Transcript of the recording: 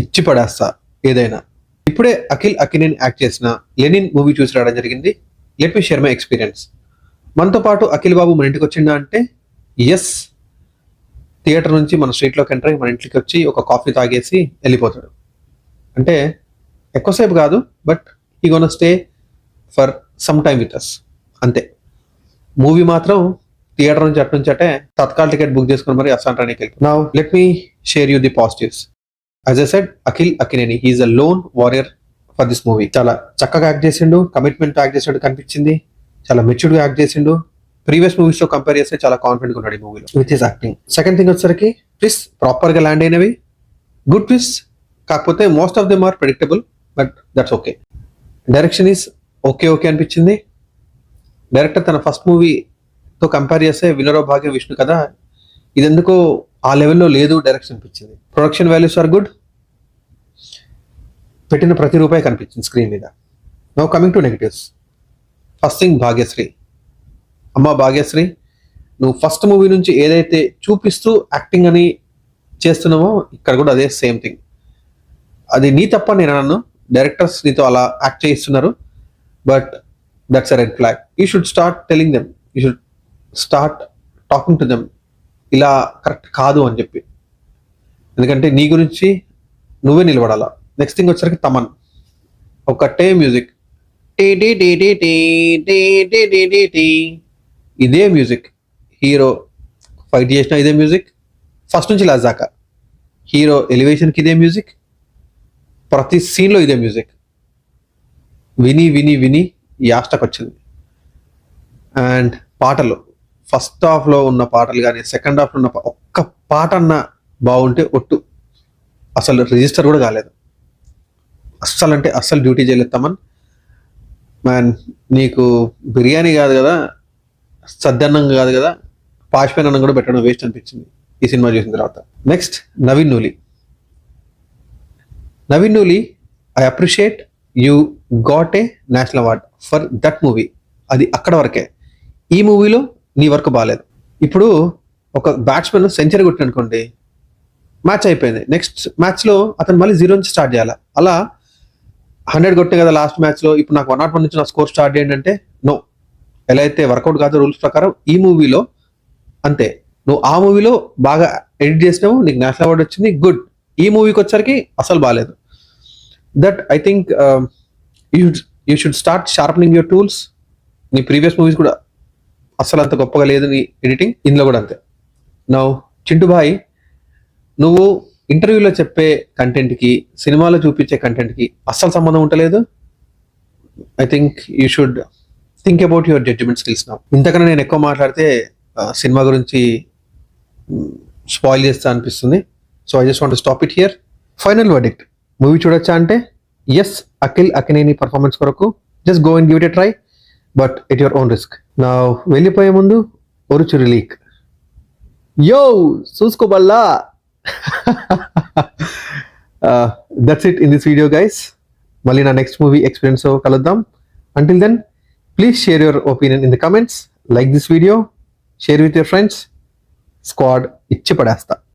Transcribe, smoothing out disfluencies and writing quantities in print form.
ఇచ్చి పడేస్తా ఏదైనా. ఇప్పుడే అఖిల్ అక్కినేని యాక్ట్ చేసిన లెనిన్ మూవీ చూసి రావడం జరిగింది. Let me share my experience. మనతో పాటు అఖిల్ బాబు మన ఇంటికి వచ్చిందా అంటే ఎస్. థియేటర్ నుంచి మన స్ట్రీట్లోకి ఎంటర్ అయ్యి మన ఇంటికి వచ్చి ఒక కాఫీ తాగేసి వెళ్ళిపోతాడు. అంటే ఎక్కువసేపు కాదు, but he gonna stay for some time with us అంతే. మూవీ మాత్రం థియేటర్ నుంచి అటు నుంచి అంటే తత్కాల్ టికెట్ బుక్ చేసుకుని మరి అసాంట్రానికి వెళ్ళి. Now let me share you the positives. As I said, Akhil Akkineni he's a lone warrior for this movie. చాలా చక్కగా యాక్ట్ చేసిండు, కమిట్మెంట్ యాక్ట్ చేసినట్టు కనిపించింది, చాలా మెచ్యూర్డ్ గా యాక్ట్ చేసిండు. ప్రీవియస్ మూవీస్ తో కంపేర్ చేస్తే చాలా కాన్ఫిడెంట్ గా ఉన్నాడు ఈ మూవీలో with his acting. Second thing వచ్చేసరికి ట్విస్ట్ ప్రాపర్ గా ల్యాండ్ అయినవి, గుడ్ ట్విస్ట్. కాకపోతే most of them are predictable, but that's okay. Direction is okay అనిపించింది. డైరెక్టర్ తన ఫస్ట్ మూవీతో కంపేర్ చేస్తే వినరో భాగ్యం విష్ణు కదా, ఇది ఎందుకో ఆ లెవెల్లో లేదు డైరెక్షన్ అనిపించింది. ప్రొడక్షన్ వాల్యూస్ ఆర్ గుడ్, పెట్టిన ప్రతి రూపాయి కనిపించింది స్క్రీన్ మీద. Now coming to negatives. First thing, Bhagyashree. అమ్మ భాగ్యశ్రీ, నువ్వు ఫస్ట్ మూవీ నుంచి ఏదైతే చూపిస్తూ యాక్టింగ్ అని చేస్తున్నావో ఇక్కడ కూడా అదే సేమ్ థింగ్. అది నీ తప్ప నేను అన్నాను, డైరెక్టర్స్ నీతో అలా యాక్ట్ చేయిస్తున్నారు, but that's a red flag. You should start telling them, you should start talking to them, ఇలా కరెక్ట్ కాదు అని చెప్పి. ఎందుకంటే నీ గురించి నువ్వే నిలబడాలా. నెక్స్ట్ థింగ్ వచ్చరికి తమన్, ఒకటే మ్యూజిక్, ఇదే మ్యూజిక్. హీరో ఫైట్ చేసిన ఇదే మ్యూజిక్, ఫస్ట్ నుంచి లాస్ట్ దాకా. హీరో ఎలివేషన్కి ఇదే మ్యూజిక్, ప్రతి సీన్లో ఇదే మ్యూజిక్. విని విని విని యాస్టకు వచ్చింది. అండ్ పాటలు, ఫస్ట్ హాఫ్లో ఉన్న పాటలు కానీ సెకండ్ హాఫ్లో ఉన్న ఒక్క పాట అన్న బాగుంటే ఒట్టు, అసలు రిజిస్టర్ కూడా కాలేదు. అస్సలు అంటే అస్సలు డ్యూటీ చేయలేదు తమన్. మ్యాన్, నీకు బిర్యానీ కాదు కదా, సద్దన్నం కాదు కదా, పాష్పైన అన్నం కూడా పెట్టడం వేస్ట్ అనిపించింది ఈ సినిమా చూసిన తర్వాత. Next, Naveen Nooli. Naveen Nooli, I appreciate you got a national award for that movie. అది అక్కడ వరకే. ఈ మూవీలో నీ వర్క్ బాగాలేదు. ఇప్పుడు ఒక బ్యాట్స్మెన్ సెంచరీ కొట్టిననుకోండి, మ్యాచ్ అయిపోయింది. నెక్స్ట్ మ్యాచ్లో అతను మళ్ళీ 0 నుంచి స్టార్ట్ చేయాలి. అలా 100 కొట్టే కదా లాస్ట్ మ్యాచ్లో, ఇప్పుడు నాకు 101 నుంచి నా స్కోర్ స్టార్ట్ చేయండి అంటే నో. ఎలా అయితే వర్కౌట్ కాదు రూల్స్ ప్రకారం, ఈ మూవీలో అంతే. నువ్వు ఆ మూవీలో బాగా ఎడిట్ చేసినావు, నీకు నేషనల్ అవార్డు వచ్చింది, గుడ్. ఈ మూవీకి వచ్చరికి అసలు బాగాలేదు. That I think you should start sharpening your tools. నీ ప్రీవియస్ మూవీస్ కూడా అసలు అంత గొప్పగా లేదు నీ ఎడిటింగ్, ఇందులో కూడా అంతే. నౌ చింటూ భాయ్, నువ్వు ఇంటర్వ్యూలో చెప్పే కంటెంట్కి సినిమాలో చూపించే కంటెంట్కి అస్సలు సంబంధం ఉండలేదు. I think you should think about your judgement skills now. ఇంతకన్నా నేను ఎక్కువ మాట్లాడితే సినిమా గురించి స్పాయిల్ చేస్తా అనిపిస్తుంది. So I just want to stop it here. Final verdict, movie చూడొచ్చా అంటే ఎస్. అఖిల్ అక్కినేని పర్ఫార్మెన్స్ కొరకు just go and give it a try, but at your own risk. నా వెళ్ళిపోయే ముందు ఒరుచురి లీక్, యో చూసుకోబల్లా. That's it in this video guys. మళ్ళీ నా నెక్స్ట్ మూవీ ఎక్స్పీరియన్స్ కలుద్దాం. Until then, please share your opinion in the comments, like this video, share with your friends. Squad ఇచ్చి పడేస్తా.